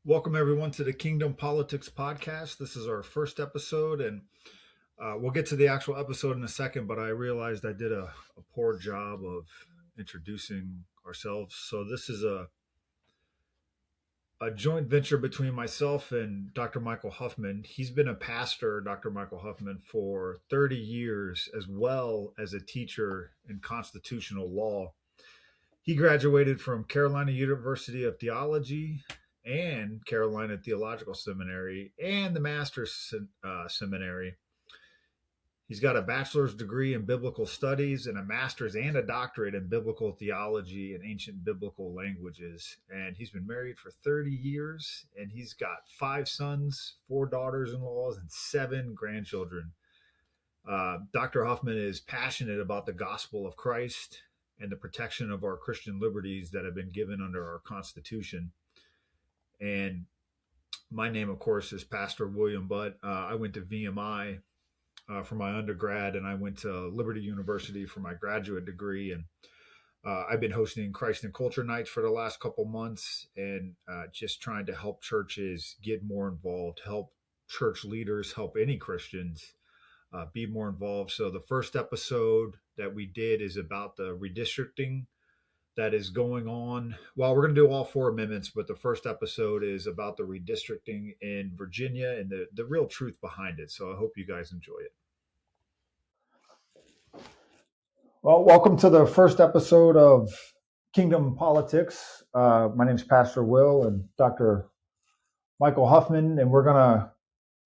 Welcome, everyone, to the Kingdom Politics Podcast. This is our first episode, and we'll get to the actual episode in a second, but I realized I did a poor job of introducing ourselves. So, this is a joint venture between myself and Dr. Michael Huffman. He's been a pastor, Dr. Michael Huffman, for 30 years, as well as a teacher in constitutional law. He graduated from Carolina University of Theology and Carolina Theological Seminary and the Master's Seminary. He's got a bachelor's degree in biblical studies and a master's and a doctorate in biblical theology and ancient biblical languages. And he's been married for 30 years, and he's got 5 sons, 4 daughters-in-laws, and 7 grandchildren. Dr. Huffman is passionate about the gospel of Christ and the protection of our Christian liberties that have been given under our Constitution. And my name, of course, is Pastor William Butt. I went to VMI for my undergrad, and I went to Liberty University for my graduate degree. And I've been hosting Christ and Culture Nights for the last couple months, and just trying to help churches get more involved, help church leaders, help any Christians be more involved. So the first episode that we did is about the redistricting that is going on. Well, we're going to do all 4 amendments, but the first episode is about the redistricting in Virginia and the real truth behind it. So I hope you guys enjoy it. Well, welcome to the first episode of Kingdom Politics. My name is Pastor Will and Dr. Michael Huffman, and we're going to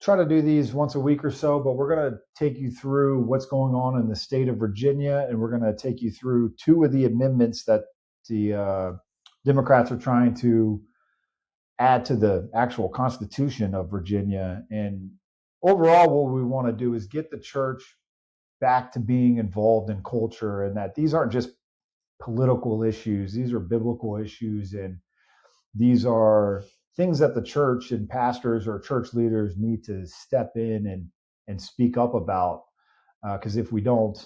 try to do these once a week or so, but we're going to take you through what's going on in the state of Virginia, and we're going to take you through 2 of the amendments that the Democrats are trying to add to the actual Constitution of Virginia. And overall, what we want to do is get the church back to being involved in culture, and that these aren't just political issues, these are biblical issues, and these are things that the church and pastors or church leaders need to step in and speak up about, because if we don't,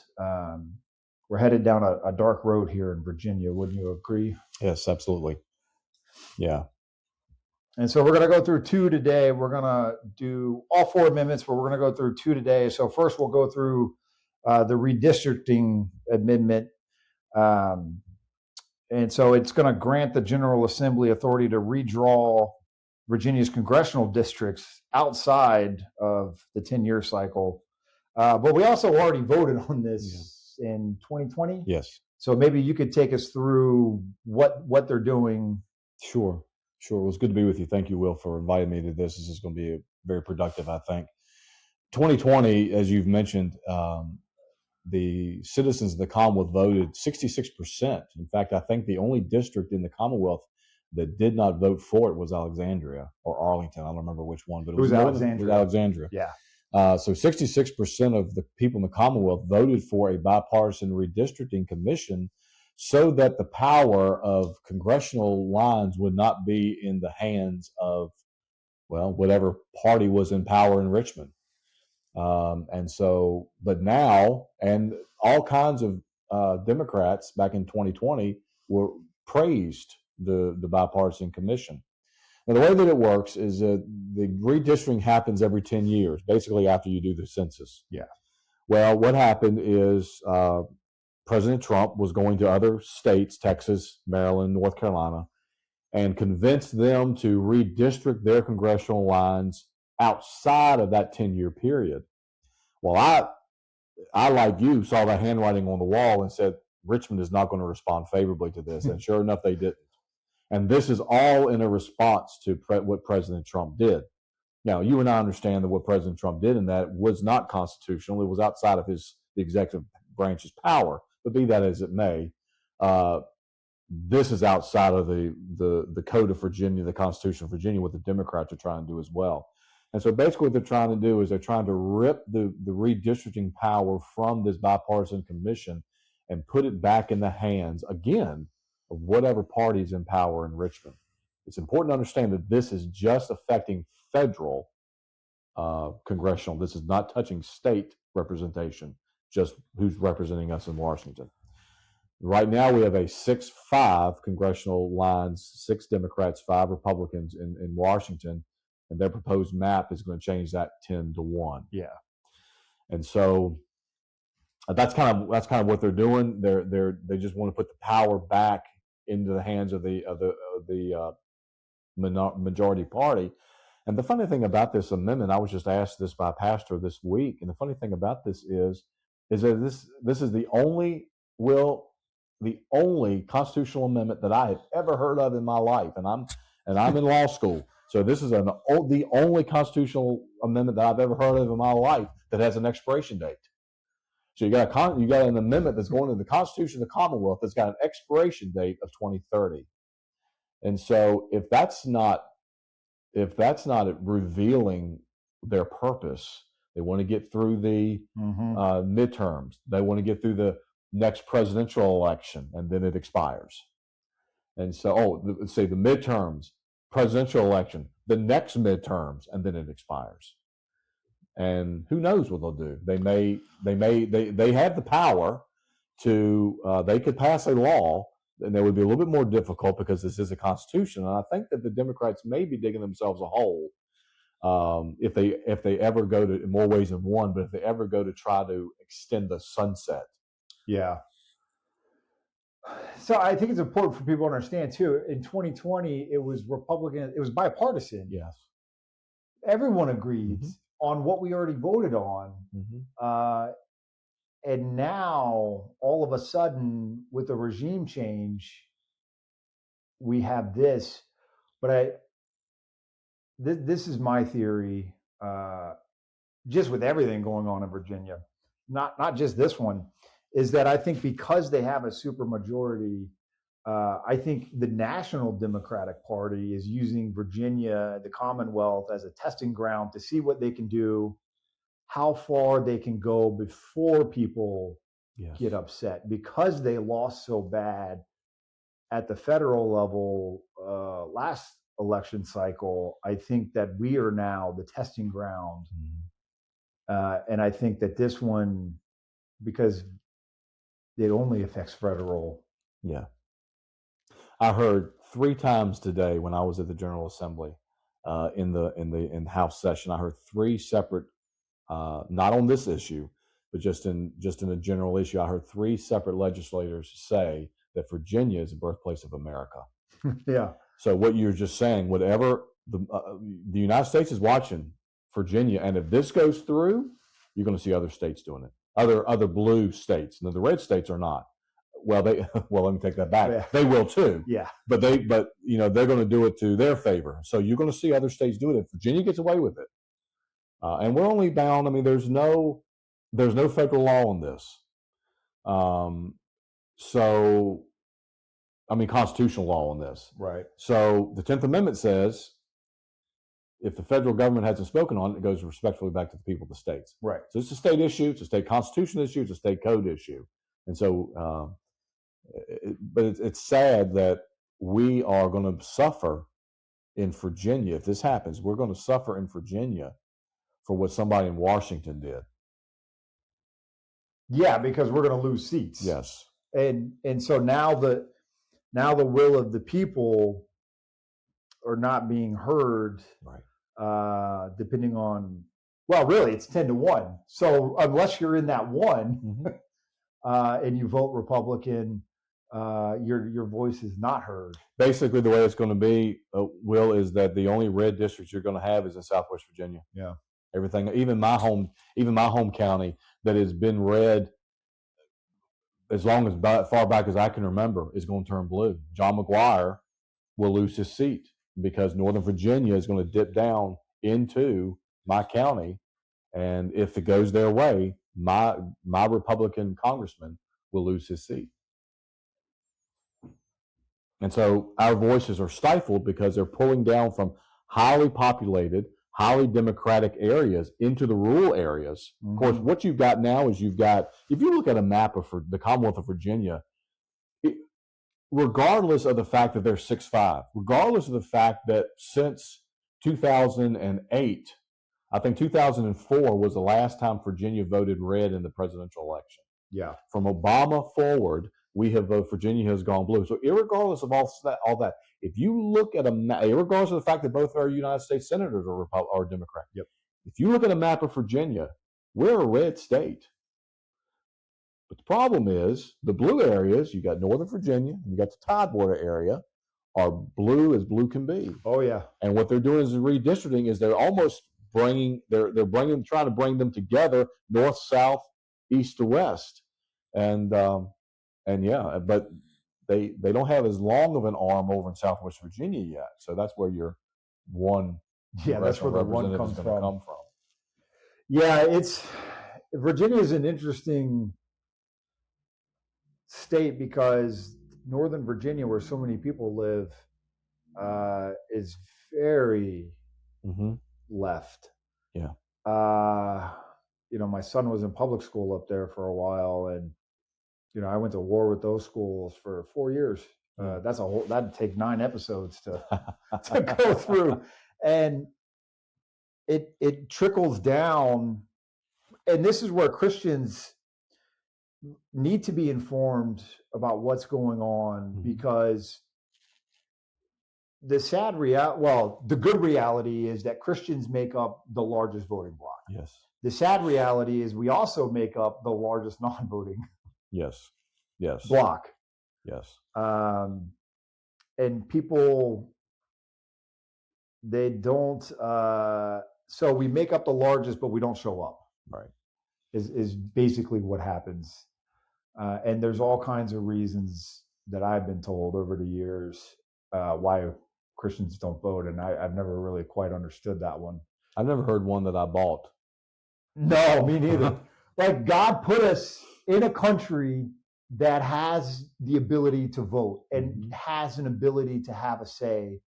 we're headed down a dark road here in Virginia. Wouldn't you agree? Yes, absolutely. Yeah. And so we're going to go through 2 today. We're going to do all 4 amendments, but we're going to go through 2 today. So first we'll go through the redistricting amendment. And so it's going to grant the General Assembly authority to redraw Virginia's congressional districts outside of the 10-year cycle. But we also already voted on this in 2020. Yes. So maybe you could take us through what they're doing. Sure. It was good to be with you. Thank you, Will, for inviting me to this. This is going to be very productive, I think. 2020, as you've mentioned, the citizens of the Commonwealth voted 66%. In fact, I think the only district in the Commonwealth that did not vote for it was Alexandria or Arlington. I don't remember which one, but it was Alexandria. Yeah. So 66% of the people in the Commonwealth voted for a bipartisan redistricting commission so that the power of congressional lines would not be in the hands of, well, whatever party was in power in Richmond. But now, and all kinds of Democrats back in 2020 were praised the bipartisan commission. Now, the way that it works is that the redistricting happens every 10 years, basically after you do the census. Yeah. Well, what happened is President Trump was going to other states, Texas, Maryland, North Carolina, and convinced them to redistrict their congressional lines outside of that 10-year period. Well, I, like you, saw the handwriting on the wall and said, Richmond is not going to respond favorably to this. And sure enough, they didn't. And this is all in a response to what President Trump did. Now, you and I understand that what President Trump did in that was not constitutional. It was outside of the executive branch's power. But be that as it may, this is outside of the Code of Virginia, the Constitution of Virginia, what the Democrats are trying to do as well. And so basically what they're trying to do is they're trying to rip the redistricting power from this bipartisan commission and put it back in the hands, again, of whatever party is in power in Richmond. It's important to understand that this is just affecting federal congressional. This is not touching state representation, just who's representing us in Washington. Right now, we have a 6-5 congressional lines, 6 Democrats, 5 Republicans in Washington, and their proposed map is going to change that 10-1. Yeah. And so that's kind of what they're doing. They just want to put the power back into the hands of the majority party. And the funny thing about this amendment, I was just asked this by a pastor this week, and the funny thing about this is that this is the only constitutional amendment that I have ever heard of in my life, and I'm in law school, so this is the only constitutional amendment that I've ever heard of in my life that has an expiration date. So you got an amendment that's going to the Constitution of the Commonwealth that's got an expiration date of 2030, and so if that's not revealing their purpose, they want to get through the midterms. They want to get through the next presidential election, and then it expires. And so, let's say the midterms, presidential election, the next midterms, and then it expires. And who knows what they'll do? They have the power to. They could pass a law, and it would be a little bit more difficult because this is a constitution. And I think that the Democrats may be digging themselves a hole if they ever go to, in more ways than one, but if they ever go to try to extend the sunset. Yeah. So I think it's important for people to understand too. In 2020, it was Republican. It was bipartisan. Yes. Everyone agreed on what we already voted on. And now, all of a sudden, with the regime change, we have this. But this is my theory, just with everything going on in Virginia, not just this one, is that I think because they have a supermajority, I think the National Democratic Party is using Virginia, the Commonwealth, as a testing ground to see what they can do, how far they can go before people get upset, because they lost so bad at the federal level last election cycle. I think that we are now the testing ground. And I think that this one, because it only affects federal. Yeah. I heard 3 times today when I was at the General Assembly in the House session, I heard 3 separate, not on this issue, but just in a general issue, I heard 3 separate legislators say that Virginia is the birthplace of America. Yeah. So what you're just saying, whatever the United States is watching Virginia, and if this goes through, you're going to see other states doing it, other blue states. Now the red states are not. Well, let me take that back. Yeah. They will too. Yeah. But they're going to do it to their favor. So you're going to see other states do it. If Virginia gets away with it, and we're only bound. I mean, there's no federal law on this. So, I mean, constitutional law on this. Right. So the 10th Amendment says, if the federal government hasn't spoken on it, it goes respectfully back to the people of the states. Right. So it's a state issue. It's a state constitution issue. It's a state code issue. And so, but it's sad that we are going to suffer in Virginia. If this happens, we're going to suffer in Virginia for what somebody in Washington did. Yeah, because we're going to lose seats. Yes. And so now the will of the people are not being heard. Right. Depending on, well, really, it's 10-1. So unless you're in that one, and you vote Republican, your voice is not heard. Basically, the way it's going to be, Will, is that the only red districts you're going to have is in Southwest Virginia. Yeah. Everything, even my home county that has been red as far back as I can remember, is going to turn blue. John McGuire will lose his seat because Northern Virginia is going to dip down into my county, and if it goes their way, my Republican congressman will lose his seat. And so our voices are stifled because they're pulling down from highly populated, highly democratic areas into the rural areas. Of course, what you've got now is if you look at a map of the Commonwealth of Virginia, regardless of the fact that they're 6-5, regardless of the fact that since 2008, I think 2004 was the last time Virginia voted red in the presidential election. Yeah. From Obama forward, Virginia has gone blue. So irregardless of all that, if you look at irregardless of the fact that both our United States senators are Democrat, Yep. if you look at a map of Virginia, we're a red state. But the problem is the blue areas, you got Northern Virginia, you got the Tidewater area, are blue as blue can be. Oh yeah. And what they're doing is redistricting is they're almost trying to bring them together, north, south, east to west. And yeah, but they don't have as long of an arm over in Southwest Virginia yet. So that's where your one that's where the one comes is going to come from. Yeah, Virginia is an interesting state because Northern Virginia, where so many people live, is very left. Yeah. My son was in public school up there for a while, and I went to war with those schools for 4 years. That'd take 9 episodes to go through, and it trickles down, and this is where Christians need to be informed about what's going on, because the good reality is that Christians make up the largest voting bloc. Yes. The sad reality is we also make up the largest non-voting bloc. Yes. And people, they don't, so we make up the largest, but we don't show up. Right. Is basically what happens. And there's all kinds of reasons that I've been told over the years why Christians don't vote. And I've never really quite understood that one. I've never heard one that I bought. No, me neither. Like, God put us in a country that has the ability to vote and has an ability to have a say.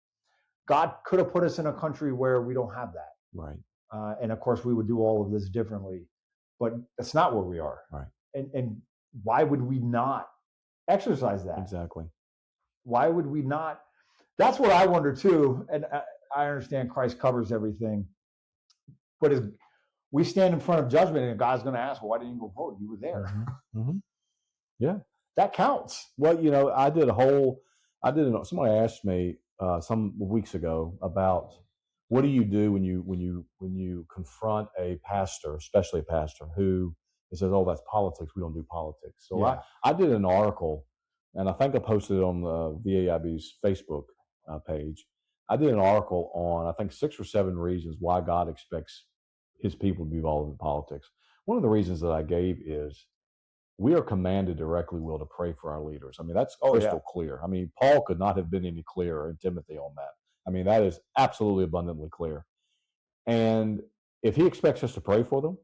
God could have put us in a country where we don't have that. Right. And of course, we would do all of this differently. But that's not where we are. Right. And why would we not exercise that? Exactly. Why would we not? That's what I wonder too. And I understand Christ covers everything. But we stand in front of judgment, and God's going to ask, well, why didn't you go vote? You were there. Yeah. That counts. Well, somebody asked me some weeks ago about what do you do when you confront a pastor, especially a pastor who says, "Oh, that's politics. We don't do politics." So yeah. I did an article, and I think I posted it on the VAIB's Facebook page. I did an article on, I think, 6 or 7 reasons why God expects his people to be involved in politics. One of the reasons that I gave is we are commanded directly, Will, to pray for our leaders. I mean, that's crystal clear. I mean, Paul could not have been any clearer, and Timothy on that. I mean, that is absolutely abundantly clear. And if he expects us to pray for them,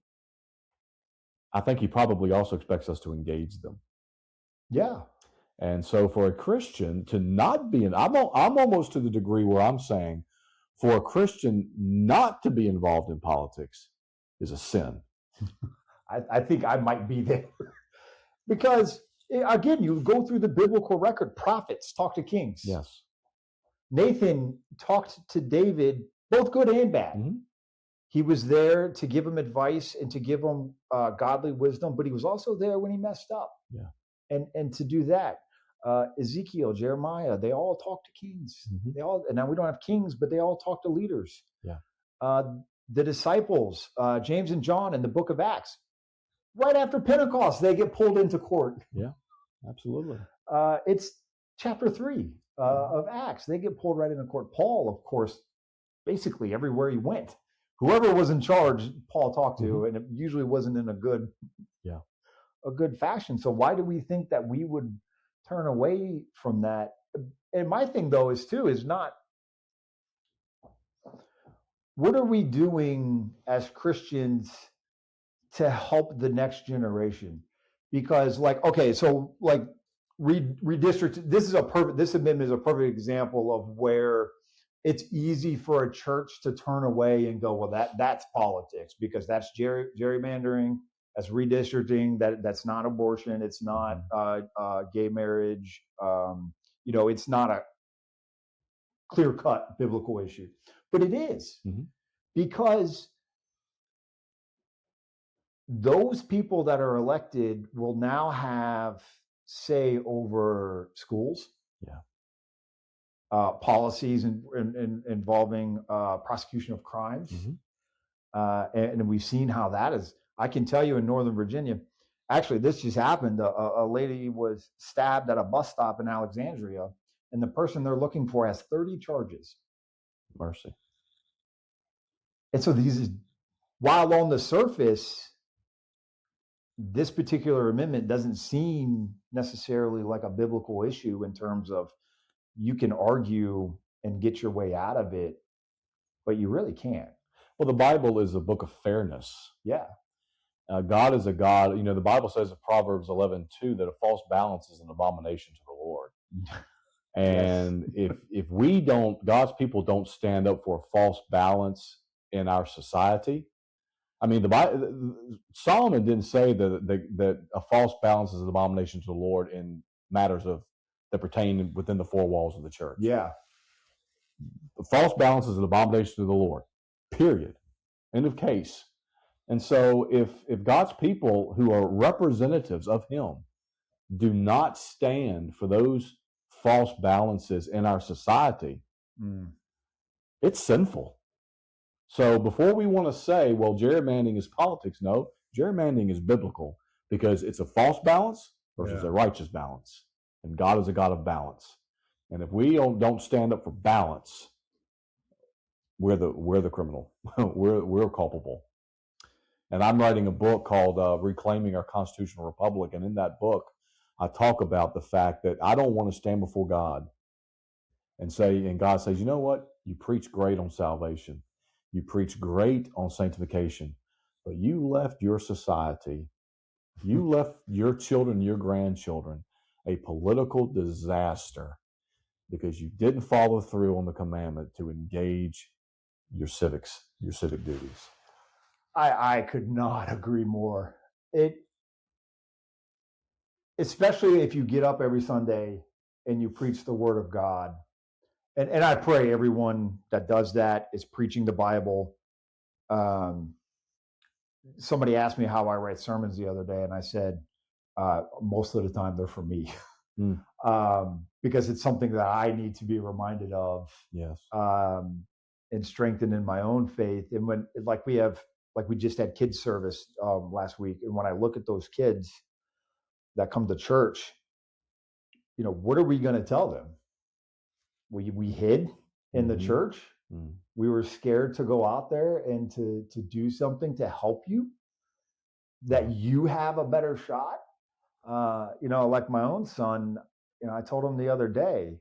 I think he probably also expects us to engage them. Yeah. And so for a Christian to not be I'm almost to the degree where I'm saying for a Christian not to be involved in politics is a sin. I think I might be there. Because, again, you go through the biblical record. Prophets talk to kings. Yes. Nathan talked to David, both good and bad. He was there to give him advice and to give him godly wisdom, but he was also there when he messed up. Yeah. And to do that. Ezekiel, Jeremiah, they all talk to kings. And now we don't have kings, but they all talk to leaders. Yeah. The disciples, James and John in the book of Acts, right after Pentecost, they get pulled into court. Yeah, absolutely. It's chapter 3 of Acts. They get pulled right into court. Paul, of course, basically everywhere he went, whoever was in charge, Paul talked to, and it usually wasn't in a good fashion. So why do we think that we would turn away from that? And my thing, though, is not, what are we doing as Christians to help the next generation? Because, redistrict. This amendment is a perfect example of where it's easy for a church to turn away and go, well, that's politics, because that's gerrymandering, that's redistricting, that's not abortion, it's not gay marriage, it's not a clear-cut biblical issue, but it is, because those people that are elected will now have say over schools. Yeah. Policies involving prosecution of crimes. And we've seen how that is. I can tell you in Northern Virginia, actually, this just happened. A lady was stabbed at a bus stop in Alexandria, and the person they're looking for has 30 charges. Mercy. And so while on the surface, this particular amendment doesn't seem necessarily like a biblical issue in terms of you can argue and get your way out of it, but you really can't. Well, the Bible is a book of fairness. Yeah. God is a God. You know, the Bible says in Proverbs 11:2 that a false balance is an abomination to the Lord. And Yes. if we don't, God's people don't stand up for a false balance in our society. I mean, Solomon didn't say that a false balance is an abomination to the Lord in matters that pertain within the four walls of the church. Yeah. The false balance is an abomination to the Lord. Period. End of case. And so if God's people who are representatives of Him do not stand for those false balances in our society, it's sinful. So before we want to say, well, gerrymandering is politics, no, gerrymandering is biblical because it's a false balance versus a righteous balance. And God is a God of balance. And if we don't stand up for balance, we're the criminal. we're culpable. And I'm writing a book called Reclaiming Our Constitutional Republic. And in that book, I talk about the fact that I don't want to stand before God and God says, you know what? You preach great on salvation. You preach great on sanctification, but you left your society, you left your children, your grandchildren, a political disaster because you didn't follow through on the commandment to engage your civic duties. I could not agree more. Especially if you get up every Sunday and you preach the word of God. And I pray everyone that does that is preaching the Bible. Somebody asked me how I write sermons the other day, and I said, most of the time they're for me. Because it's something that I need to be reminded of. Yes. And strengthened in my own faith. And when we just had kids service last week, and when I look at those kids that come to church, you know, what are we going to tell them? We hid in the church. We were scared to go out there and to do something to help you, that you have a better shot. You know, like my own son, you know, I told him the other day,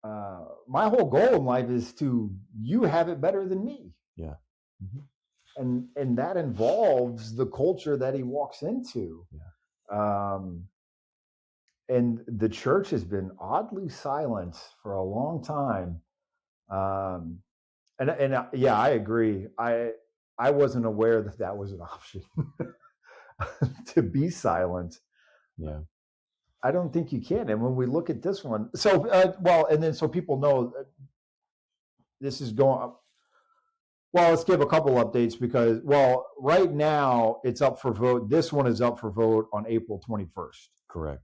my whole goal in life is you have it better than me. Yeah. And that involves the culture that he walks into. Yeah. And the church has been oddly silent for a long time. And yeah, I agree. I wasn't aware that was an option to be silent. Yeah. I don't think you can. And when we look at this one, so people know this is going. Well, let's give a couple updates because, right now it's up for vote. This one is up for vote on April 21st. Correct.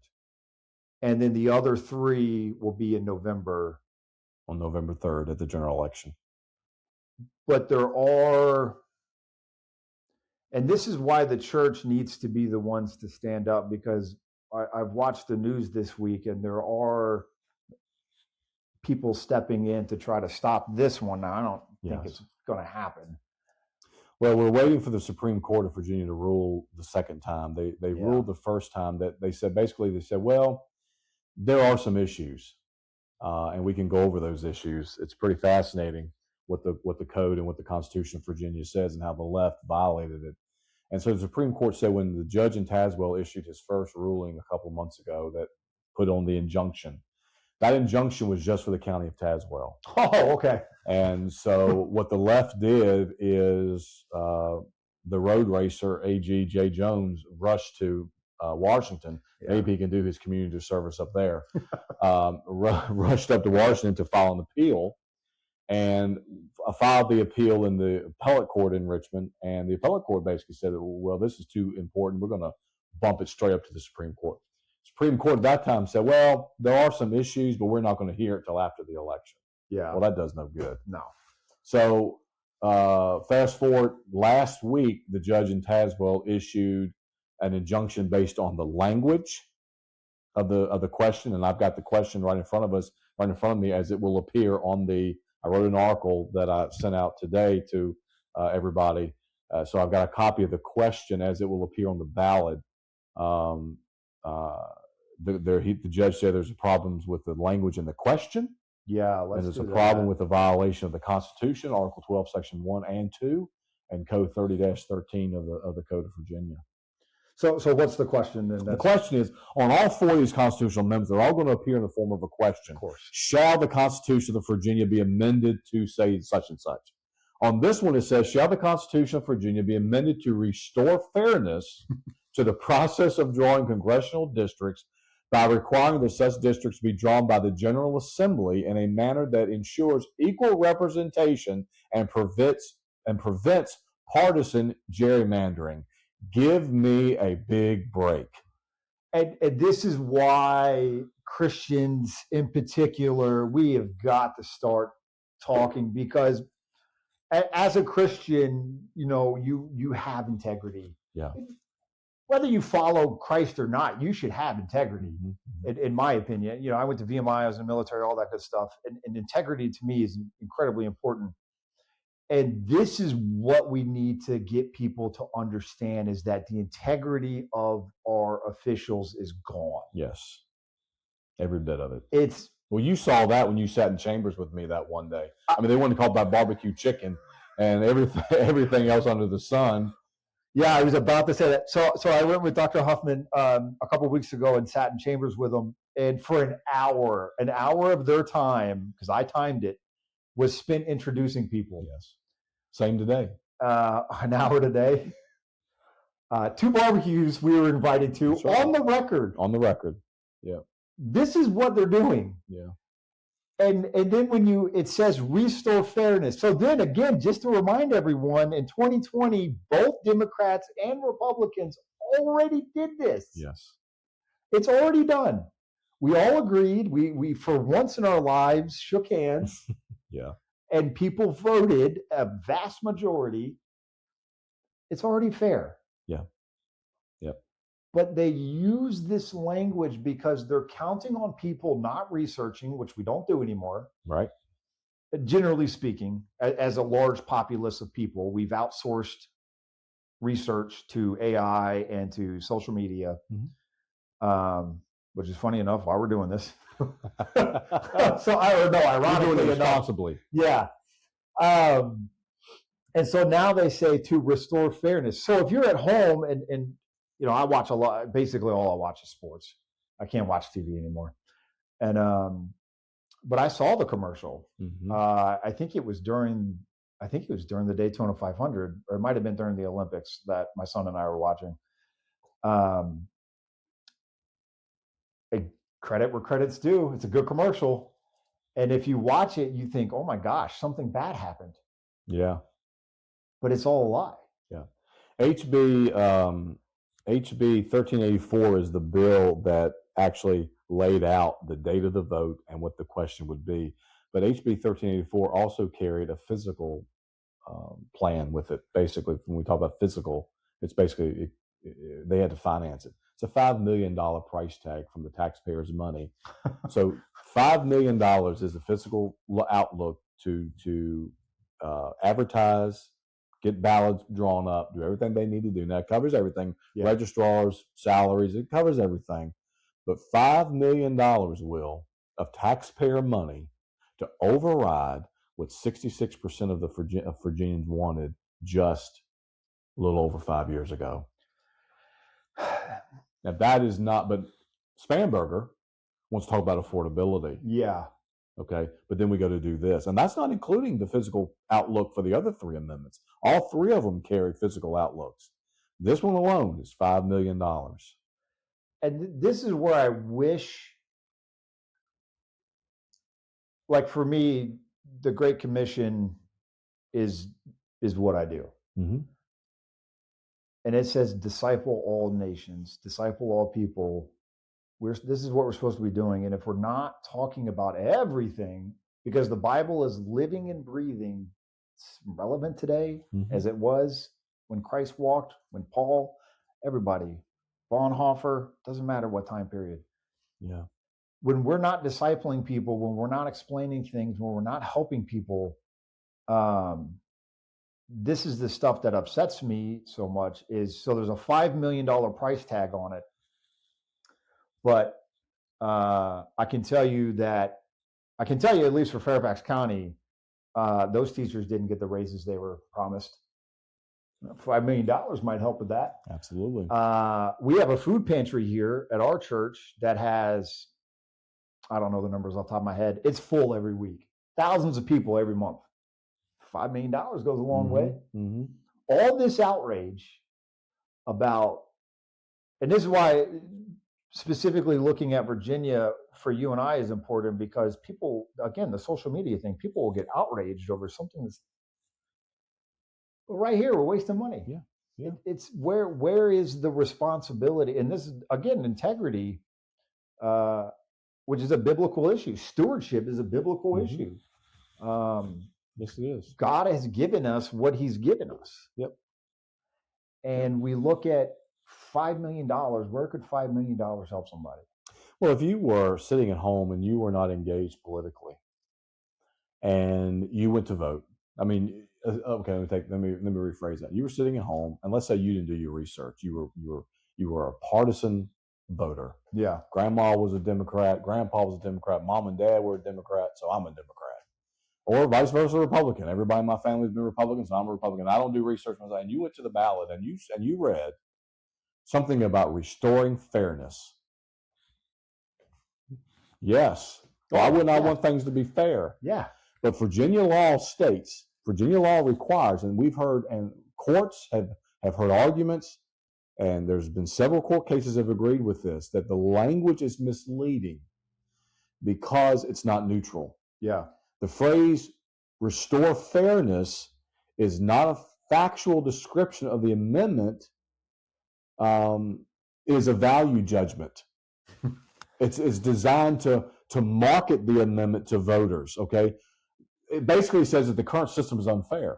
And then the other three will be in November. On November 3rd at the general election. But there are, and this is why the church needs to be the ones to stand up, because I've watched the news this week and there are people stepping in to try to stop this one. Now, I don't think it's going to happen. Well, we're waiting for the Supreme Court of Virginia to rule the second time. They ruled the first time that they said, well, there are some issues, and we can go over those issues. It's pretty fascinating what the code and what the Constitution of Virginia says and how the left violated it. And so the Supreme Court said when the judge in Tazewell issued his first ruling a couple months ago that put on the injunction, that injunction was just for the county of Tazewell. Oh, okay. And so what the left did is the road racer, A.G. J. Jones, rushed to Washington. Yeah. Maybe he can do his community service up there. Rushed up to Washington to file an appeal and filed the appeal in the appellate court in Richmond. And the appellate court basically said, well, this is too important. We're going to bump it straight up to the Supreme Court. Supreme Court at that time said, well, there are some issues, but we're not going to hear it till after the election. Yeah. Well, that does no good. No. So fast forward last week, the judge in Tazewell issued an injunction based on the language of the question, and I've got the question right in front of me as it will appear on I wrote an article that I sent out today to everybody. So I've got a copy of the question as it will appear on the ballot. The judge said there's problems with the language in the question. Yeah, and there's a problem with the violation of the Constitution, Article 12, Section 1 and 2, and Code 30-13 of the Code of Virginia. So what's the question then? The question is, on all four of these constitutional amendments, they're all going to appear in the form of a question. Of course. Shall the Constitution of Virginia be amended to say such and such? On this one, it says, shall the Constitution of Virginia be amended to restore fairness to the process of drawing congressional districts by requiring that such districts be drawn by the General Assembly in a manner that ensures equal representation and prevents partisan gerrymandering? Give me a big break. And this is why Christians in particular, we have got to start talking, because as a Christian, you have integrity. Yeah. Whether you follow Christ or not, you should have integrity, in my opinion. I went to VMI, I was in the military, all that good stuff. And integrity to me is incredibly important. And this is what we need to get people to understand, is that the integrity of our officials is gone. Yes. Every bit of it. Well, you saw that when you sat in chambers with me that one day. I mean, they wanted to call that barbecue chicken and everything else under the sun. Yeah, I was about to say that. So I went with Dr. Huffman a couple of weeks ago and sat in chambers with them. And for an hour of their time, because I timed it, was spent introducing people. Yes. Same today. An hour today. 2 barbecues we were invited to, right. On the record. On the record. Yeah. This is what they're doing. Yeah. And then when it says restore fairness. So then again, just to remind everyone, in 2020, both Democrats and Republicans already did this. Yes. It's already done. We all agreed. We for once in our lives shook hands. Yeah. And people voted, a vast majority. It's already fair. Yeah. Yep. But they use this language because they're counting on people not researching, which we don't do anymore. Right. Generally speaking, as a large populace of people, we've outsourced research to AI and to social media, which is funny enough why we're doing this. So I don't know, ironically enough. Responsibly. Yeah. And so now they say to restore fairness. So if you're at home and I watch a lot, basically all I watch is sports. I can't watch TV anymore. And but I saw the commercial. I think it was during the Daytona 500, or it might have been during the Olympics that my son and I were watching. Credit where credit's due. It's a good commercial. And if you watch it, you think, oh my gosh, something bad happened. Yeah. But it's all a lie. Yeah. HB 1384 is the bill that actually laid out the date of the vote and what the question would be. But HB 1384 also carried a physical plan with it. Basically, when we talk about physical, it's basically they had to finance it. It's a $5 million price tag from the taxpayers' money. So $5 million is the physical outlook to advertise, get ballots drawn up, do everything they need to do. Now, it covers everything, registrars, salaries, it covers everything. But $5 million, Will, of taxpayer money to override what 66% of Virginians wanted just a little over 5 years ago. Now, that is not, but Spanberger wants to talk about affordability. Yeah. Okay. But then we go to do this. And that's not including the physical outlook for the other 3 amendments. All 3 of them carry physical outlooks. This one alone is $5 million. And this is where I wish, like for me, the Great Commission is what I do. Mm-hmm. And it says, disciple all nations, disciple all people, This is what we're supposed to be doing. And if we're not talking about everything, because the Bible is living and breathing, it's relevant today as it was when Christ walked, when Paul, everybody, Bonhoeffer, doesn't matter what time period. Yeah. When we're not discipling people, when we're not explaining things, when we're not helping people, this is the stuff that upsets me so much. So there's a $5 million price tag on it, but I can tell you, at least for Fairfax County, those teachers didn't get the raises they were promised. $5 million might help with that. Absolutely. We have a food pantry here at our church that has, I don't know the numbers off the top of my head. It's full every week. Thousands of people every month. $5 million goes a long way. All this outrage about, and this is why specifically looking at Virginia for you and I is important, because people, again, the social media thing, people will get outraged over something that's right here. We're wasting money. Yeah. It's where is the responsibility? And this is, again, integrity, which is a biblical issue. Stewardship is a biblical issue. Yes, it is. God has given us what he's given us. Yep. And we look at $5 million. Where could $5 million help somebody? Well, if you were sitting at home and you were not engaged politically and you went to vote, I mean, okay, let me rephrase that. You were sitting at home, and let's say you didn't do your research. You were a partisan voter. Yeah. Grandma was a Democrat. Grandpa was a Democrat. Mom and dad were a Democrat, so I'm a Democrat. Or vice versa, Republican. Everybody in my family has been Republican, so I'm a Republican. I don't do research myself. And you went to the ballot and you read something about restoring fairness. Yes. Well, I would not want things to be fair. Yeah. But Virginia law states, Virginia law requires, and we've heard, and courts have heard arguments, and there's been several court cases have agreed with this, that the language is misleading because it's not neutral. Yeah. The phrase restore fairness is not a factual description of the amendment. It is a value judgment. It's designed to market the amendment to voters, okay? It basically says that the current system is unfair.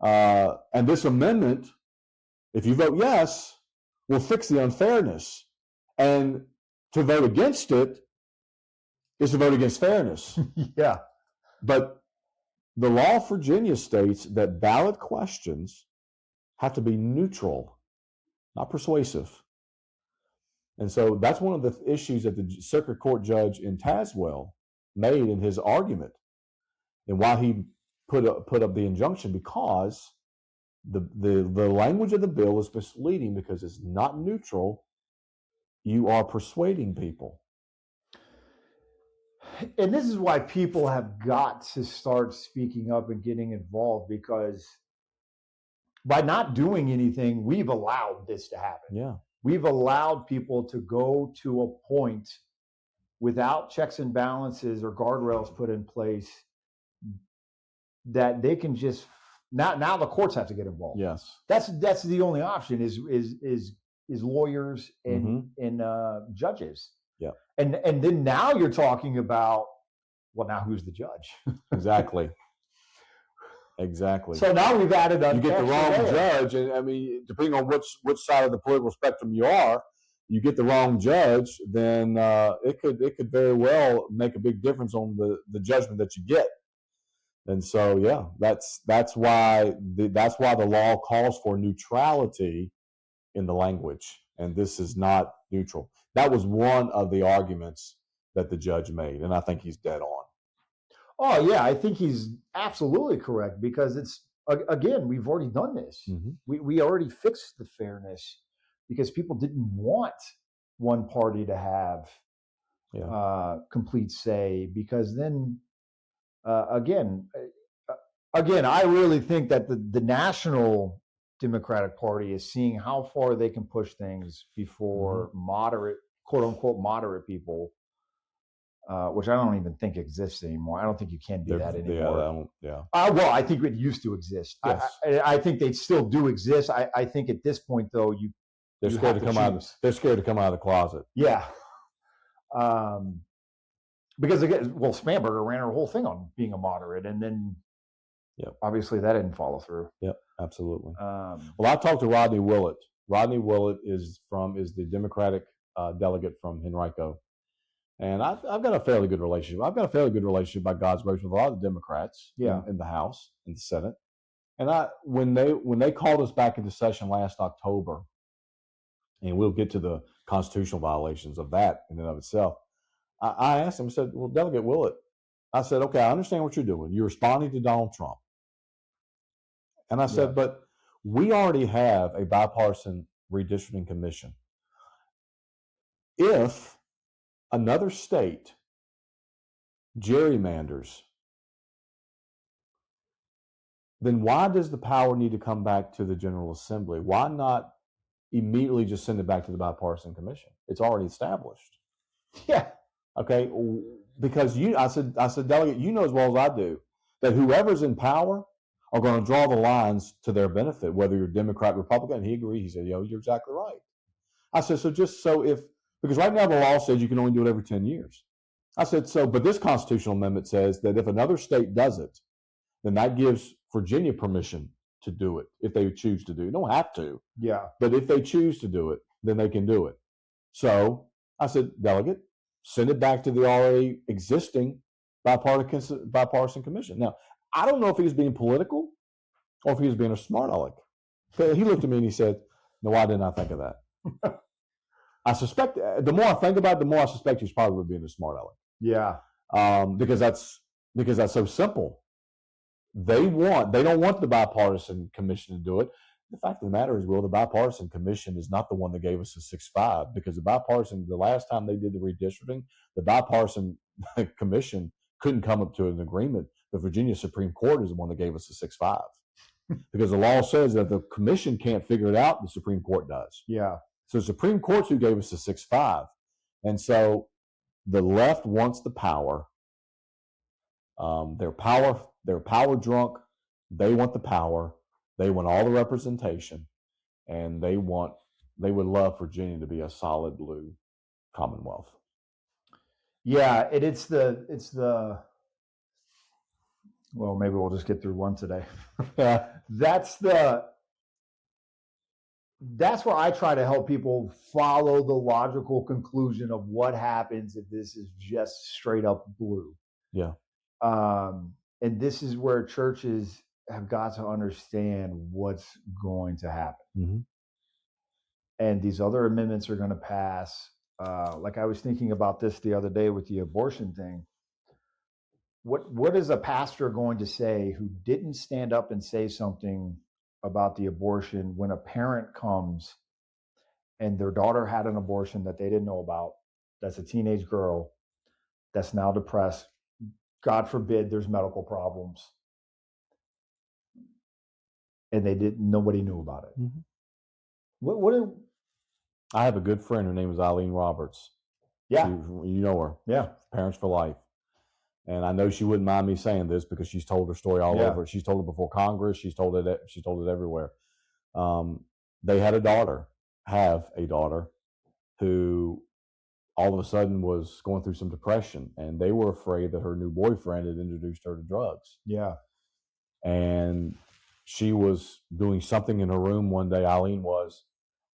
And this amendment, if you vote yes, will fix the unfairness. And to vote against it is to vote against fairness. Yeah. But the law of Virginia states that ballot questions have to be neutral, not persuasive. And so that's one of the issues that the circuit court judge in Tazewell made in his argument, and why he put up the injunction, because the language of the bill is misleading because it's not neutral. You are persuading people. And this is why people have got to start speaking up and getting involved, because by not doing anything, we've allowed this to happen. Yeah. We've allowed people to go to a point without checks and balances or guardrails put in place that they can just now the courts have to get involved. Yes. That's the only option is lawyers and judges. Yeah. And then now you're talking about, well, now who's the judge? Exactly. Exactly. So now we've added you get the wrong judge, and I mean, depending on which side of the political spectrum you are, you get the wrong judge, then it could very well make a big difference on the judgment that you get. And so, yeah, that's why the law calls for neutrality in the language, and this is not neutral. That was one of the arguments that the judge made, and I think he's dead on. Oh, yeah, I think he's absolutely correct, because it's, again, we've already done this. Mm-hmm. We already fixed the fairness because people didn't want one party to have complete say, because then, again, I really think that the National Democratic Party is seeing how far they can push things before moderate, quote unquote, moderate people, which I don't even think exists anymore. I don't think you can do that anymore. Well, I think it used to exist. Yes. I think they still do exist. I think at this point, though, they're scared to come out. They're scared to come out of the closet. Yeah. Because again, well, Spanberger ran her whole thing on being a moderate, and then obviously that didn't follow through. Yep, absolutely. Well, I talked to Rodney Willett. Rodney Willett is the Democratic delegate from Henrico, and I've got a fairly good relationship. I've got a fairly good relationship, by God's grace, with a lot of Democrats in the House and the Senate. And when they called us back into session last October, and we'll get to the constitutional violations of that in and of itself, I asked him, I said, well, Delegate Willett, I said, okay, I understand what you're doing. You're responding to Donald Trump. And I said, but we already have a bipartisan redistricting commission. If another state gerrymanders, then why does the power need to come back to the General Assembly? Why not immediately just send it back to the bipartisan commission? It's already established. Yeah. Okay. Because I said, Delegate, you know as well as I do that whoever's in power are going to draw the lines to their benefit, whether you're Democrat, Republican. And he agreed. He said, you're exactly right. I said, because right now the law says you can only do it every 10 years. I said, but this constitutional amendment says that if another state does it, then that gives Virginia permission to do it if they choose to do it. You don't have to. Yeah. But if they choose to do it, then they can do it. So I said, Delegate, send it back to the already existing bipartisan commission. Now, I don't know if he was being political or if he was being a smart aleck. So he looked at me and he said, no, why didn't I think of that? I suspect, the more I think about it, the more I suspect he's probably being a smart aleck. Yeah. Because that's so simple. They don't want the bipartisan commission to do it. The fact of the matter is, the bipartisan commission is not the one that gave us a 6-5, because the last time they did the redistricting, the bipartisan commission couldn't come up to an agreement. The Virginia Supreme Court is the one that gave us a 6-5. Because the law says that the commission can't figure it out, the Supreme Court does. Yeah. So the Supreme Court's who gave us a 6-5. And so the left wants the power. They're power drunk. They want the power. They want all the representation, and they would love Virginia to be a solid blue Commonwealth. Yeah, it's the well, maybe we'll just get through one today. That's where I try to help people follow the logical conclusion of what happens if this is just straight up blue. Yeah. And this is where churches have got to understand what's going to happen. Mm-hmm. And these other amendments are going to pass. Like I was thinking about this the other day with the abortion thing. What is a pastor going to say who didn't stand up and say something about the abortion when a parent comes and their daughter had an abortion that they didn't know about? That's a teenage girl that's now depressed. God forbid there's medical problems. And nobody knew about it. Mm-hmm. I have a good friend. Her name is Eileen Roberts. Yeah. You know her. Yeah. Parents for Life. And I know she wouldn't mind me saying this because she's told her story all over. She's told it before Congress. She's told it everywhere. They have a daughter who all of a sudden was going through some depression, and they were afraid that her new boyfriend had introduced her to drugs. Yeah. And she was doing something in her room one day, Eileen was,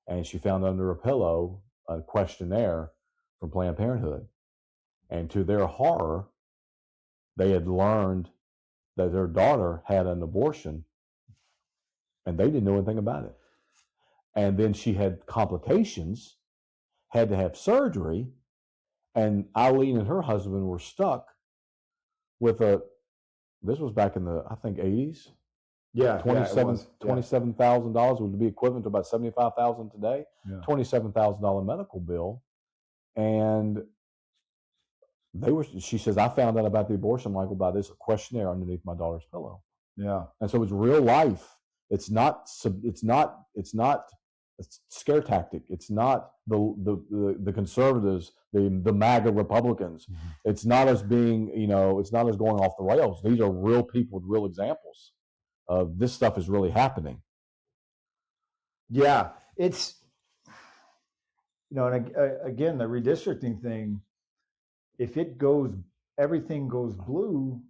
and she found under a pillow a questionnaire from Planned Parenthood. And to their horror, they had learned that their daughter had an abortion, and they didn't know anything about it. And then she had complications, had to have surgery, and Eileen and her husband were stuck with this was back in the, I think, 80s. Yeah, $27,000 would be equivalent to about $75,000 today. Yeah. $27,000 medical bill. And she says, I found out about the abortion, Michael, by this questionnaire underneath my daughter's pillow. Yeah. And so it's real life. It's not a scare tactic. It's not the conservatives, the MAGA Republicans. Mm-hmm. It's not us being, it's not us going off the rails. These are real people with real examples of this stuff is really happening. Yeah. It's, and again, the redistricting thing, if everything goes blue,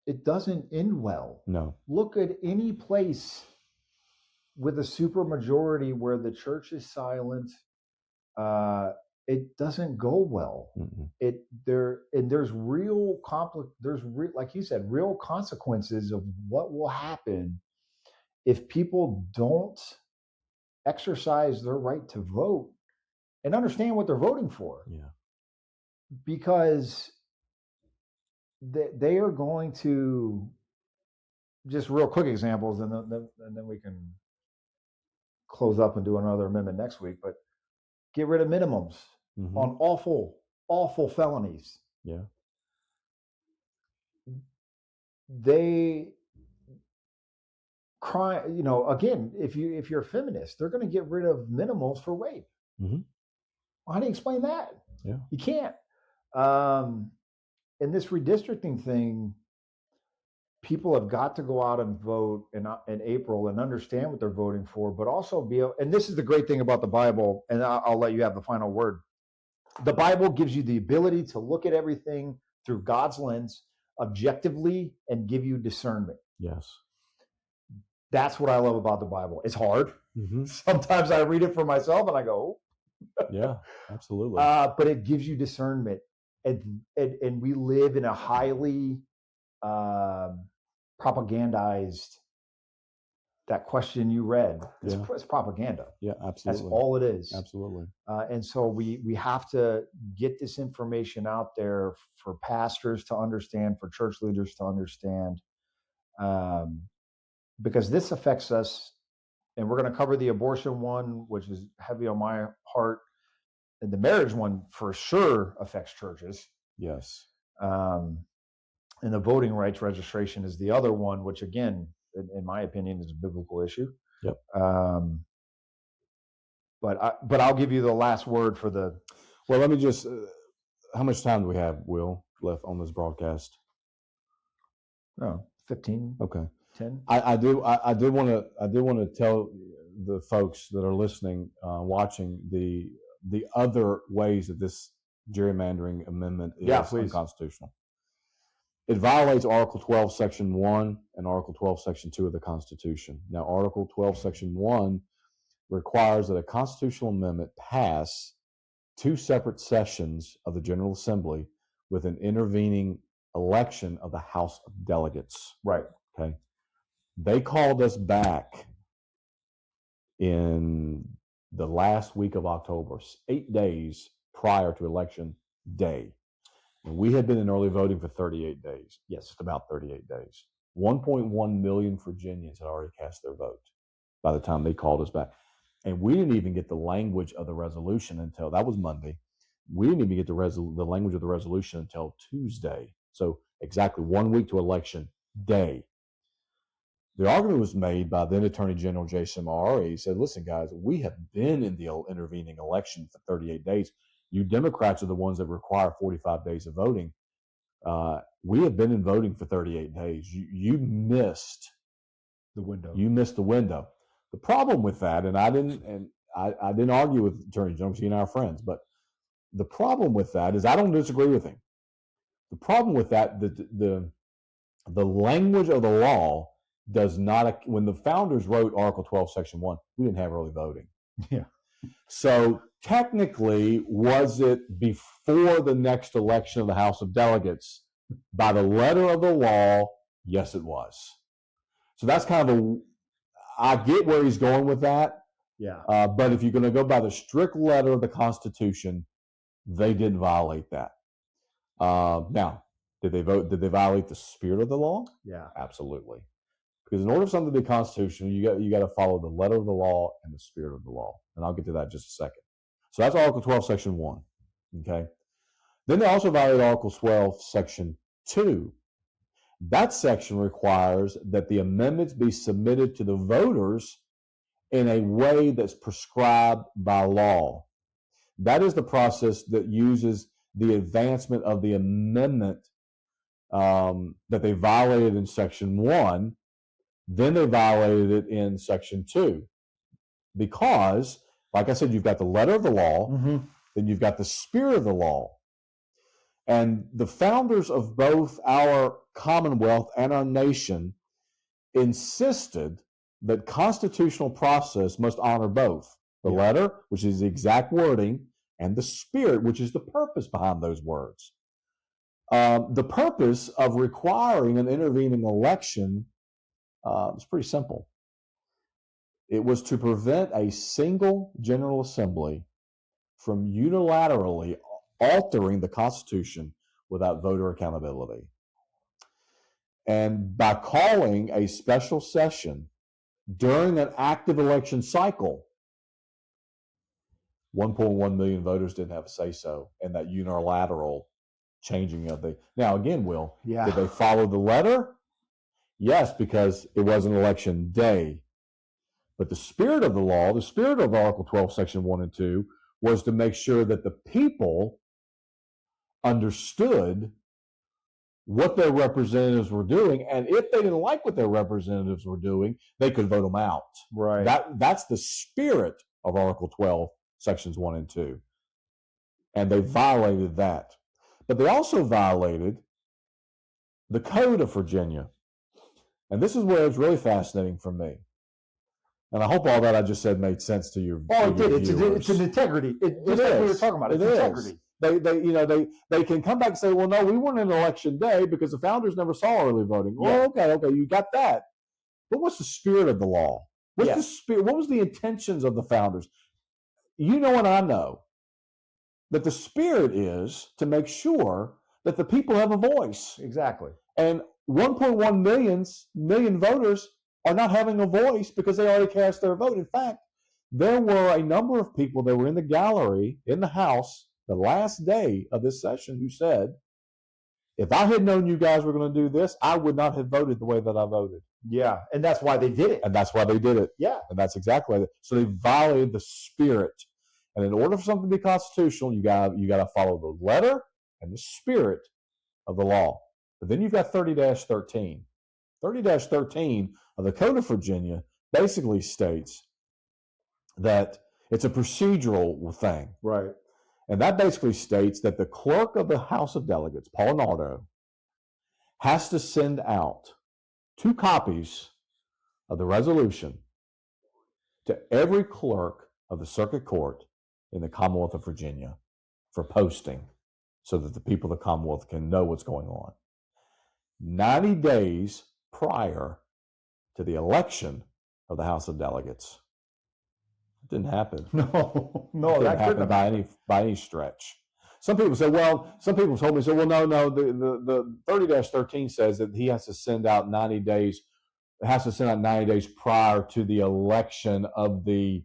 it doesn't end well. No. Look at any place with a supermajority where the church is silent. It doesn't go well. Mm-mm. There's real like you said, real consequences of what will happen if people don't exercise their right to vote and understand what they're voting for. Yeah. Because they are going to, just real quick examples, and then we can close up and do another amendment next week, but get rid of minimums on awful felonies. Yeah. They cry, again, if you're a feminist, they're going to get rid of minimums for rape. Mm-hmm. Well, how do you explain that? Yeah. You can't. And this redistricting thing, people have got to go out and vote in April and understand what they're voting for, but also and this is the great thing about the Bible, and I'll let you have the final word. The Bible gives you the ability to look at everything through God's lens objectively and give you discernment. Yes. That's what I love about the Bible. It's hard. Mm-hmm. Sometimes I read it for myself and I go, yeah, absolutely. But it gives you discernment. And we live in a highly propagandized, that question you read, it's propaganda. Yeah, absolutely. That's all it is. Absolutely. And so we have to get this information out there for pastors to understand, for church leaders to understand, because this affects us. And we're going to cover the abortion one, which is heavy on my heart. And the marriage one for sure affects churches. Yes. And the voting rights registration is the other one, which again, in my opinion, is a biblical issue. Yep. But I'll give you the last word for the. Well, let me just. How much time do we have, Will, left on this broadcast? 15. Okay. 10. I did want to tell the folks that are listening, watching, the other ways that this gerrymandering amendment is unconstitutional. It violates Article 12, Section 1 and Article 12, Section 2 of the Constitution. Now, Article 12, Section 1 requires that a constitutional amendment pass 2 separate sessions of the General Assembly with an intervening election of the House of Delegates. Right. Okay. They called us back in the last week of October, 8 days prior to election day. And we had been in early voting for 38 days. Yes, just about 38 days. 1.1 million Virginians had already cast their vote by the time they called us back. And we didn't even get the language of the resolution until, that was Monday. We didn't even get the language of the resolution until Tuesday. So exactly 1 week to election day. The argument was made by then Attorney General Jason Maury. He said, listen, guys, we have been in the intervening election for 38 days. You Democrats are the ones that require 45 days of voting. We have been in voting for 38 days. You missed the window. You missed the window. The problem with that, and I didn't argue with Attorney General, he and I are friends, but the problem with that is I don't disagree with him. The problem with that, the language of the law does not, when the founders wrote Article 12, Section 1, we didn't have early voting. Yeah. So technically, was it before the next election of the House of Delegates? By the letter of the law, yes, it was. So that's kind of I get where he's going with that. Yeah. But if you're going to go by the strict letter of the Constitution, they didn't violate that. Now, did they violate the spirit of the law? Yeah. Absolutely. Because in order for something to be constitutional, you got to follow the letter of the law and the spirit of the law. And I'll get to that in just a second. So that's Article 12, Section 1. Okay. Then they also violated Article 12, Section 2. That section requires that the amendments be submitted to the voters in a way that's prescribed by law. That is the process that uses the advancement of the amendment that they violated in Section 1. Then they violated it in Section 2. Because, like I said, you've got the letter of the law, then you've got the spirit of the law. And the founders of both our Commonwealth and our nation insisted that constitutional process must honor both the letter, which is the exact wording, and the spirit, which is the purpose behind those words. The purpose of requiring an intervening election is pretty simple. It was to prevent a single General Assembly from unilaterally altering the Constitution without voter accountability. And by calling a special session during an active election cycle, 1.1 million voters didn't have a say-so in that unilateral changing of the... Now, again, Will, did they follow the letter? Yes, because it was an election day. But the spirit of the law, the spirit of Article 12, Section 1 and 2, was to make sure that the people understood what their representatives were doing, and if they didn't like what their representatives were doing, they could vote them out. Right. That's the spirit of Article 12, Sections 1 and 2. And they violated that. But they also violated the Code of Virginia. And this is where it's really fascinating for me. And I hope all that I just said made sense to you. Oh, it did. It's an integrity. Just like we were talking about. It's integrity. They can come back and say, well, no, we weren't in election day because the founders never saw early voting. Yeah. Well, okay, you got that. But what's the spirit of the law? What's the spirit? What was the intentions of the founders? You know, and I know that the spirit is to make sure that the people have a voice. Exactly. And 1.1 million voters are not having a voice because they already cast their vote. In fact, there were a number of people that were in the gallery in the House the last day of this session who said, if I had known you guys were going to do this, I would not have voted the way that I voted. Yeah, and that's why they did it. And that's why they did it. Yeah. And that's exactly it. So they violated the spirit. And in order for something to be constitutional, you got to follow the letter and the spirit of the law. But then you've got 30-13. 30-13 of the Code of Virginia basically states that it's a procedural thing. Right. And that basically states that the clerk of the House of Delegates, Paul Nardo, has to send out 2 copies of the resolution to every clerk of the circuit court in the Commonwealth of Virginia for posting so that the people of the Commonwealth can know what's going on. 90 days prior to the election of the House of Delegates. It didn't happen. No, it didn't happen by any stretch. Some people told me, no, the 30-13 says that he has to send out 90 days, prior to the election of the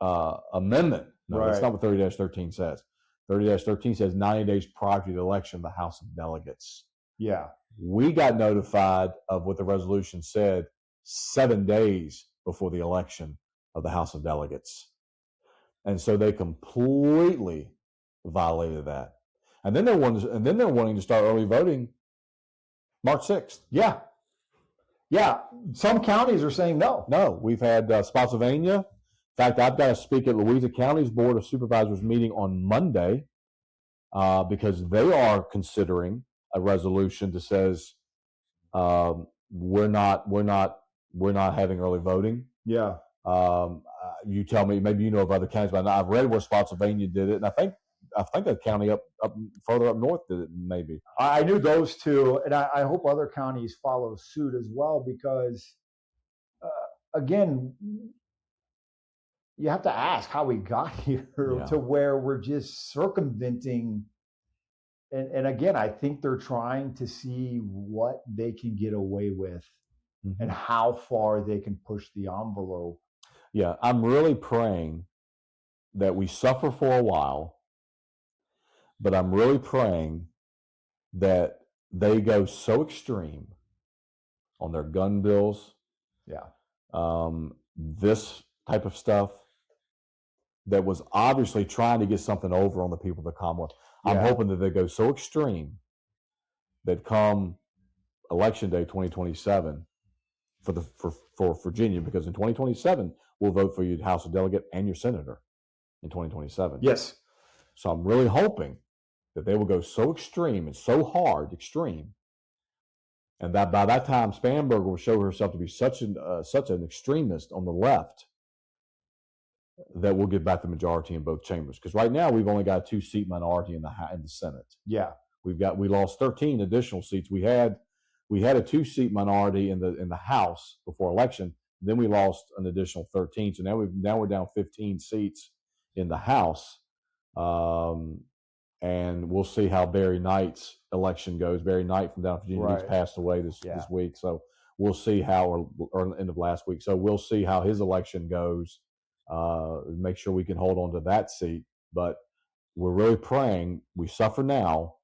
amendment. No, that's not what 30-13 says. 30-13 says 90 days prior to the election of the House of Delegates. Yeah. We got notified of what the resolution said 7 days before the election of the House of Delegates. And so they completely violated that. And then they're wanting to start early voting March 6th. Yeah. Yeah. Some counties are saying no. No. We've had Spotsylvania. In fact, I've got to speak at Louisa County's Board of Supervisors meeting on Monday because they are considering a resolution that says we're not having early voting. Yeah. You tell me, maybe you know of other counties, but I've read where Spotsylvania did it, and I think a county up further up north did it. Maybe I knew those two, and I hope other counties follow suit as well because, again, you have to ask how we got here to where we're just circumventing. And again, I think they're trying to see what they can get away with and how far they can push the envelope. Yeah, I'm really praying that we suffer for a while, but I'm really praying that they go so extreme on their gun bills, this type of stuff that was obviously trying to get something over on the people of the Commonwealth. I'm hoping that they go so extreme that come Election Day 2027 for Virginia, because in 2027 we'll vote for your House of Delegate and your senator in 2027. Yes. So I'm really hoping that they will go so extreme and so hard, extreme, and that by that time Spanberger will show herself to be such an extremist on the left that we'll get back the majority in both chambers. Because right now we've only got a 2-seat minority in the Senate. Yeah, we lost 13 additional seats. We had a 2-seat minority in the House before election. Then we lost an additional 13. So now we're down 15 seats in the House. And we'll see how Barry Knight's election goes. Barry Knight from down Virginia, he's passed away this week. So we'll see how, or end of last week. So we'll see how his election goes. Make sure we can hold on to that seat. But we're really praying. We suffer now.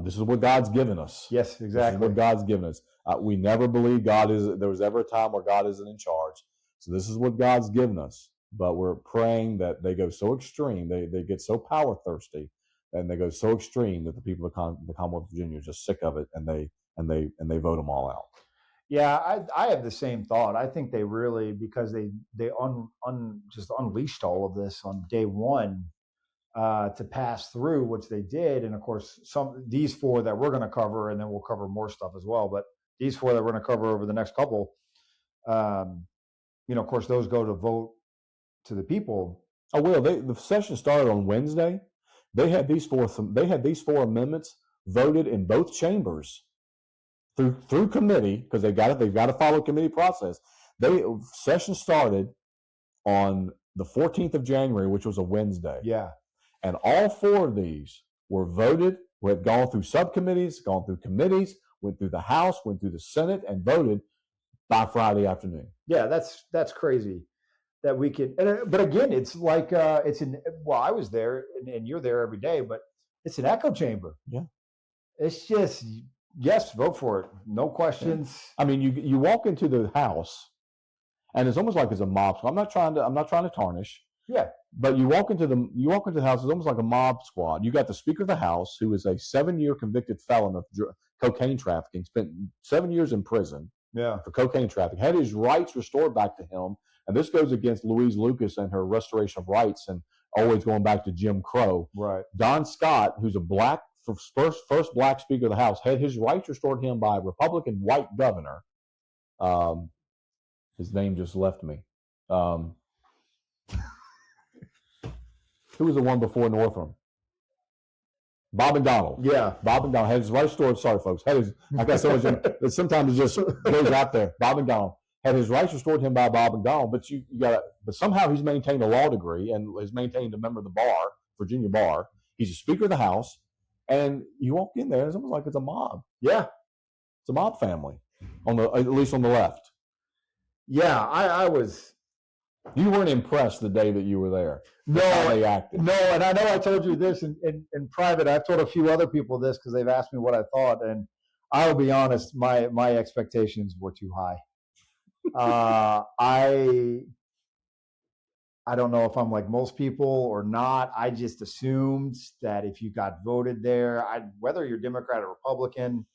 This is what God's given us. Yes, exactly. This is what God's given us. We never believed there was ever a time where God isn't in charge. So this is what God's given us. But we're praying that they go so extreme, they get so power thirsty, and they go so extreme that the people of the Commonwealth of Virginia are just sick of it, and they vote them all out. Yeah, I have the same thought. I think they really, because they just unleashed all of this on day one to pass through, which they did. And of course, these 4 that we're going to cover, and then we'll cover more stuff as well. But these 4 that we're going to cover over the next couple, of course, those go to vote to the people. Oh, well, the session started on Wednesday. They had these 4 amendments voted in both chambers through committee, because they've got to follow committee process. Session started on the 14th of January, which was a Wednesday. Yeah. And all 4 of these were voted, had gone through subcommittees, gone through committees, went through the House, went through the Senate, and voted by Friday afternoon. Yeah, that's crazy that we could. But again, it's like I was there, and you're there every day, but it's an echo chamber. Yeah. It's just, yes, vote for it, no questions. Yeah. I mean, you walk into the House, and it's almost like it's a mob. So I'm not trying to tarnish. Yeah. But you walk into the House, it's almost like a mob squad. You got the Speaker of the House, who is a 7-year convicted felon of cocaine trafficking, spent 7 years in prison for cocaine trafficking, had his rights restored back to him. And this goes against Louise Lucas and her restoration of rights, and always going back to Jim Crow. Right. Don Scott, who's a first black Speaker of the House, had his rights restored to him by a Republican white governor. His name just left me. Who was the one before Northam? Bob and Donald. Yeah. Bob and Donald had his rights restored. Sorry, folks. I got so much. Sometimes it just goes out there. Bob and Donald had his rights restored to him by Bob and Donald, but but somehow he's maintained a law degree and has maintained a member of the bar, Virginia bar. He's a Speaker of the House, and you walk in there, it's almost like it's a mob. Yeah. It's a mob family, at least on the left. Yeah, I was. You weren't impressed the day that you were there. No, they acted. No, and I know I told you this in private. I've told a few other people this because they've asked me what I thought, and I'll be honest, my expectations were too high. I don't know if I'm like most people or not. I just assumed that if you got voted there, whether you're Democrat or Republican,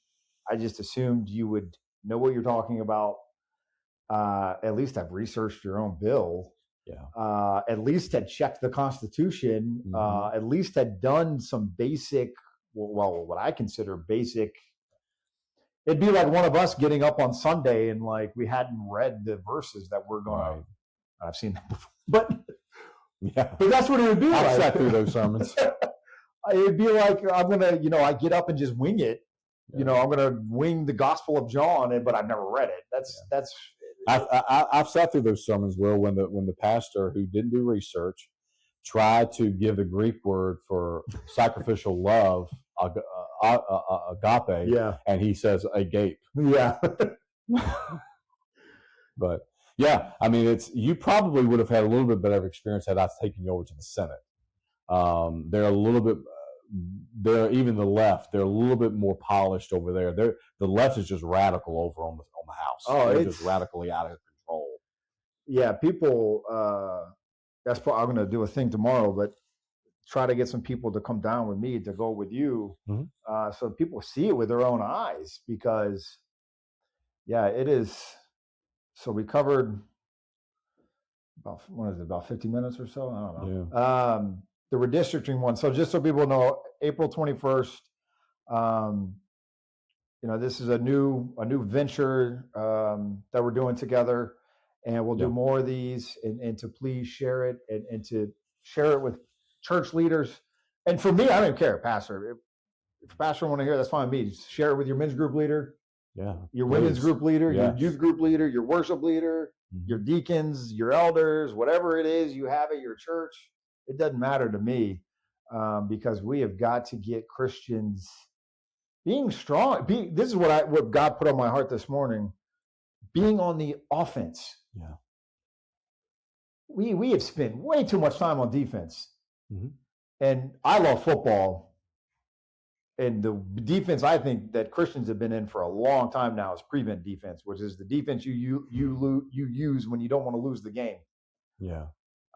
I just assumed you would know what you're talking about. At least have researched your own bill. Yeah. At least had checked the Constitution. Mm-hmm. At least had done some basic, what I consider basic. It'd be like one of us getting up on Sunday and like we hadn't read the verses that we're going to. I've seen that before, but that's what it would be. I've sat through those sermons. It'd be like I'm gonna, I get up and just wing it. Yeah. I'm gonna wing the Gospel of John, but I've never read it. That's. I've sat through those sermons where when the pastor who didn't do research tried to give the Greek word for sacrificial love, agape, and he says agape. Yeah. But yeah, I mean, you probably would have had a little bit better experience had I taken you over to the Senate. They're a little bit. Even the left, they're a little bit more polished over there. The left is just radical over on the House. Oh, they're just radically out of control. Yeah, people. I'm going to do a thing tomorrow, but try to get some people to come down with me to go with you, so people see it with their own eyes. Because, it is. So we covered about 50 minutes or so. I don't know. Yeah. The redistricting one. So just so people know, April 21st. This is a new venture that we're doing together, and we'll do more of these, and to please share it and to share it with church leaders. And for me, I don't care, Pastor. If Pastor want to hear, that's fine with me. Just share it with your men's group leader, your women's group leader, your youth group leader, your worship leader, your deacons, your elders, whatever it is you have at your church. It doesn't matter to me, because we have got to get Christians being strong. This is what God put on my heart this morning. Being on the offense. Yeah. We have spent way too much time on defense. And I love football. And the defense I think that Christians have been in for a long time now is prevent defense, which is the defense you use when you don't want to lose the game. Yeah.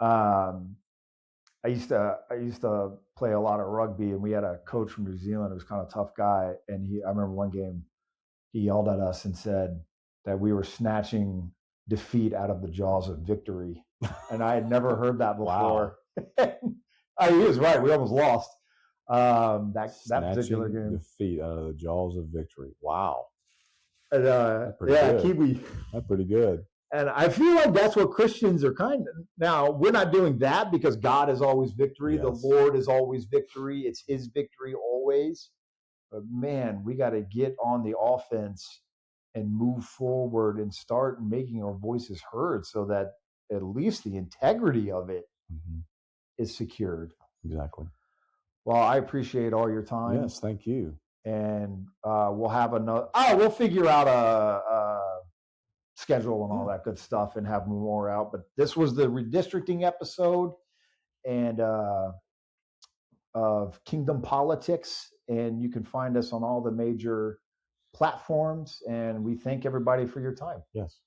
I used to play a lot of rugby, and we had a coach from New Zealand who was kind of a tough guy. And I remember one game he yelled at us and said that we were snatching defeat out of the jaws of victory. And I had never heard that before. Wow. He was right. We almost lost that particular game. Defeat out of the jaws of victory. Wow. And, good. Kiwi. That's pretty good. And I feel like that's what Christians are kind of. Now, we're not doing that because God is always victory. Yes. The Lord is always victory. It's his victory always. But man, we got to get on the offense and move forward and start making our voices heard so that at least the integrity of it is secured. Exactly. Well, I appreciate all your time. Yes, thank you. And we'll have another. We'll figure out a schedule and all that good stuff and have more out. But this was the redistricting episode and of Kingdom Politics. And you can find us on all the major platforms. And we thank everybody for your time. Yes.